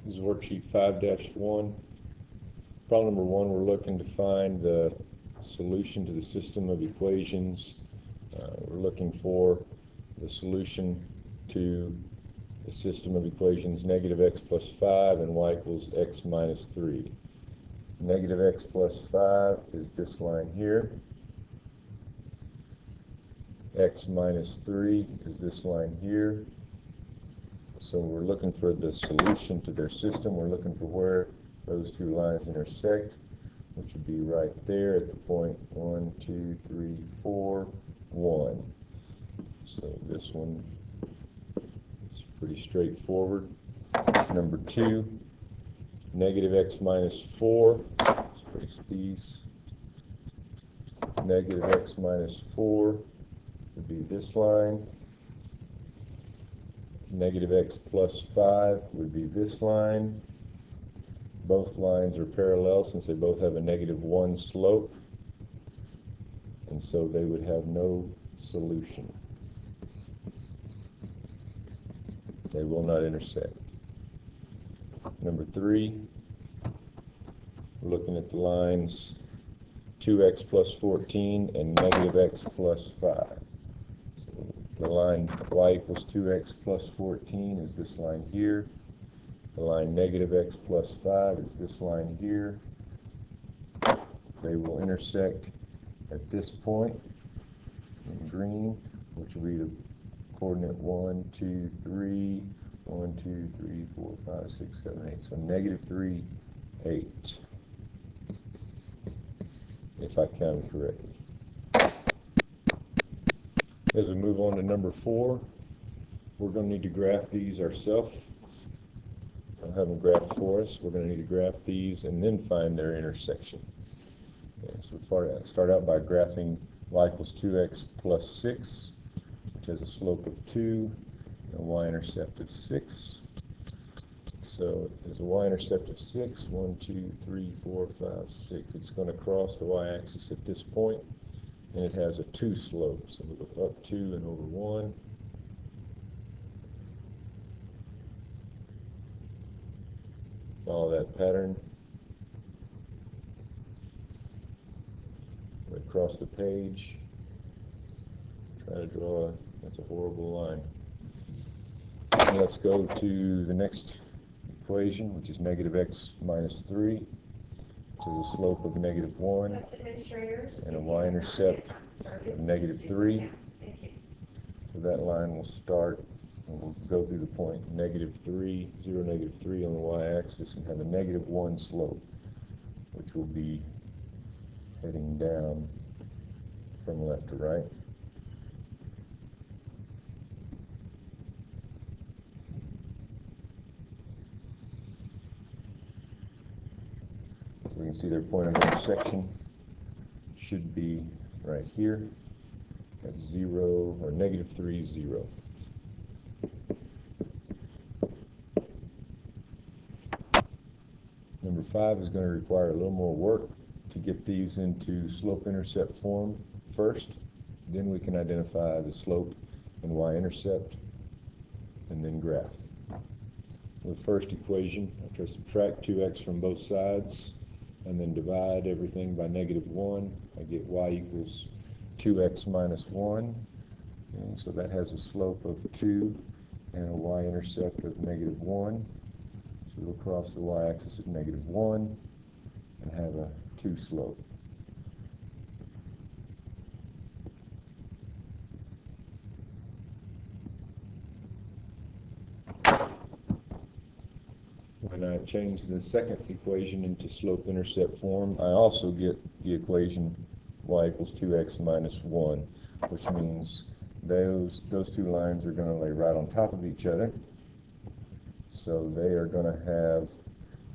This is worksheet 5-1. Problem number 1, we're looking to find the solution to the system of equations. We're looking for the solution to the system of equations negative x plus 5 and y equals x minus 3. Negative x plus 5 is this line here. X minus 3 is this line here. So we're looking for the solution to their system. We're looking for where those two lines intersect, which would be right there at the point 1, 2, 3, 4, 1. So this one is pretty straightforward. Number 2, negative x minus 4. Let's trace these. Negative x minus 4 would be this line. Negative x plus 5 would be this line. Both lines are parallel since they both have a -1 slope, and so they would have no solution. They will not intersect. Number 3, we're looking at the lines 2x plus 14 and negative x plus 5. The line y equals 2x plus 14 is this line here. The line negative x plus 5 is this line here. They will intersect at this point in green, which will be the coordinate 1, 2, 3, 1, 2, 3, 4, 5, 6, 7, 8. So negative 3, 8, if I counted correctly. As we move on to number 4, we're going to need to graph these ourselves. I'll have them graphed for us. We're going to need to graph these and then find their intersection. Okay, so we start out by graphing y equals 2x plus 6, which has a slope of 2 and a y-intercept of 6. So if there's a y-intercept of 6, 1, 2, 3, 4, 5, 6. It's going to cross the y-axis at this point. And it has a 2 slope, so we'll go up 2 and over 1. Follow that pattern. Right across the page. Try to draw, that's a horrible line. And let's go to the next equation, which is negative x minus 3. So the slope of -1 and a y-intercept of -3. So that line will start and we'll go through the point -3, 0, -3 on the y-axis and have a -1 slope, which will be heading down from left to right. We can see their point of intersection should be right here at 0 or -3, 0. Number 5 is going to require a little more work to get these into slope-intercept form first. Then we can identify the slope and y-intercept and then graph. The first equation, I try to subtract 2x from both sides and then divide everything by -1. I get y equals 2x minus 1. Okay, so that has a slope of 2 and a y-intercept of -1. So we'll cross the y-axis at -1 and have a 2 slope. When I change the second equation into slope-intercept form, I also get the equation y equals 2x minus 1, which means those two lines are going to lay right on top of each other. So they are going to have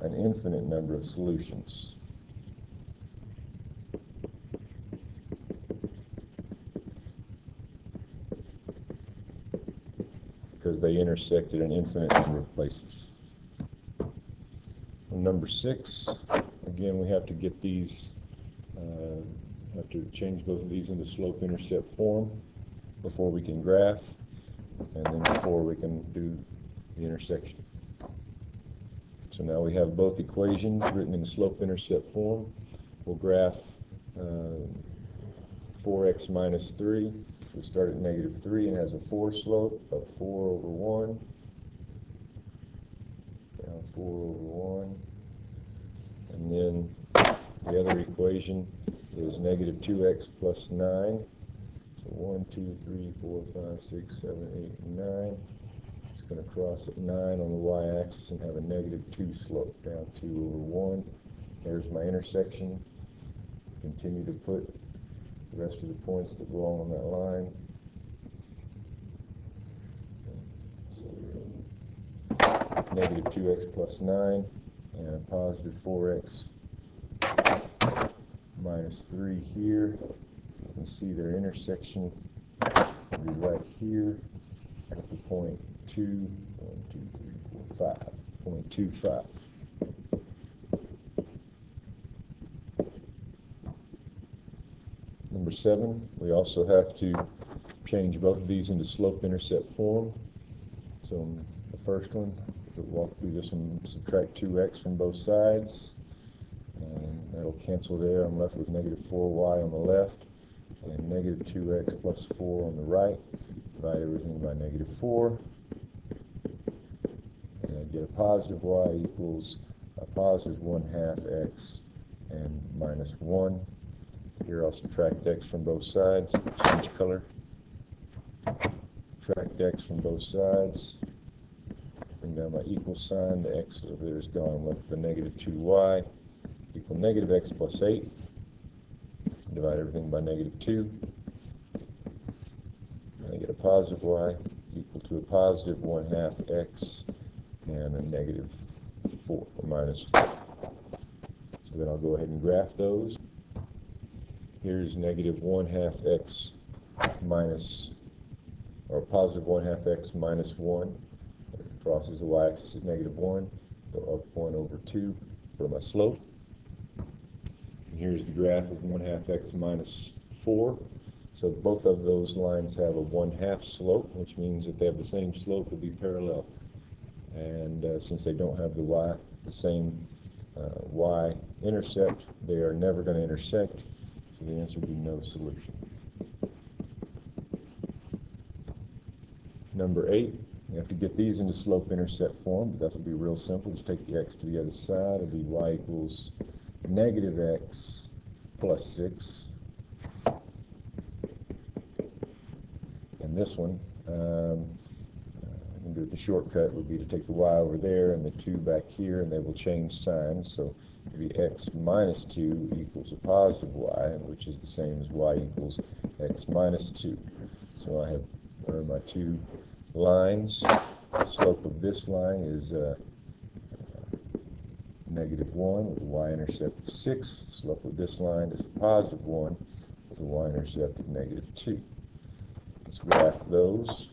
an infinite number of solutions. Because they intersect at an infinite number of places. Number 6, again, we have to get these, have to change both of these into slope-intercept form before we can graph, and then before we can do the intersection. So now we have both equations written in slope-intercept form. We'll graph 4x minus 3. We start at negative 3 and has a 4 slope of 4 over 1. Down 4 over 1. And then the other equation is negative 2x plus 9. So 1, 2, 3, 4, 5, 6, 7, 8, and 9. It's going to cross at 9 on the y-axis and have a negative 2 slope, down 2 over 1. There's my intersection. Continue to put the rest of the points that belong on that line. So, negative 2x plus 9 and a positive 4x minus 3 here. You can see their intersection will be right here at the point 2, 1, 2, 3, 4, 5, point 25. Number 7, we also have to change both of these into slope-intercept form. So in the first one, we'll walk through this one, subtract 2x from both sides, and that'll cancel there. I'm left with negative 4y on the left and negative 2x plus 4 on the right. Divide everything by negative 4, and I get a positive y equals a positive 1/2 x and minus 1. Here I'll subtract x from both sides, change color, subtract x from both sides, bring down my equal sign, the x over there is gone, I'm left with a negative 2y equal negative x plus 8, divide everything by negative 2, and I get a positive y equal to a positive 1/2 x and a negative 4, or minus 4. So then I'll go ahead and graph those. Here's negative 1/2 x minus, or positive 1/2 x minus 1. It crosses the y-axis at negative 1. Go up 1 over 2 for my slope. And here's the graph of 1/2 x minus 4. So both of those lines have a 1/2 slope, which means if they have the same slope, they'll be parallel. And since they don't have the same y-intercept, they are never going to intersect. So the answer would be no solution. Number 8, you have to get these into slope-intercept form, but that will be real simple. Just take the x to the other side. It'll be y equals negative x plus 6. And this one, do it the shortcut would be to take the y over there and the 2 back here, and they will change signs. So it'd be x minus 2 equals a positive y, which is the same as y equals x minus 2. So I have my two lines. The slope of this line is negative 1 with a y-intercept of 6. The slope of this line is positive 1 with a y-intercept of negative 2. Let's graph those.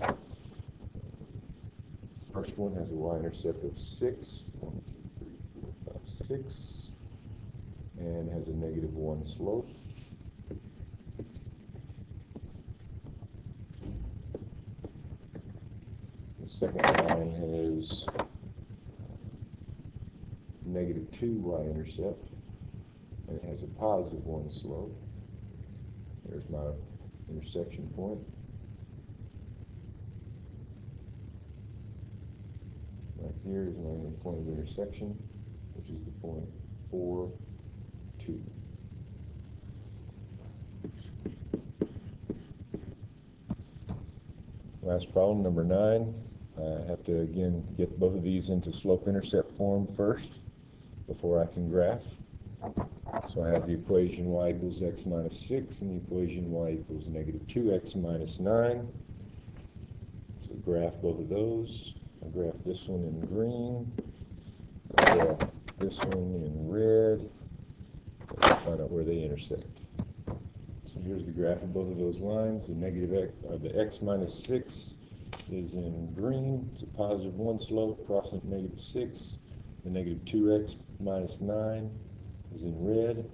First one has a y-intercept of 6, 1, 2, 3, 4, 5, 6, and has a negative 1 slope. The second line has negative 2 y-intercept, and it has a positive 1 slope. There's my intersection point. Right here is my point of intersection, which is the point 4, 2. Last problem, number 9. I have to again get both of these into slope-intercept form first before I can graph. So I have the equation y equals x minus 6 and the equation y equals negative 2x minus 9. So graph both of those. I'll graph this one in green. I'll graph this one in red. Let's find out where they intersect. So here's the graph of both of those lines. The negative x, the x minus 6 is in green. It's a positive 1 slope crossing at negative 6. The negative 2x minus 9 is in red.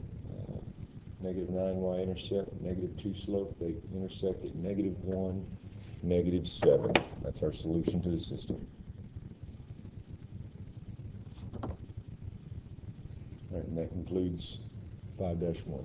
Negative 9y intercept, negative 2 slope. They intersect at negative 1, negative 7. That's our solution to the system. All right, and that concludes 5-1.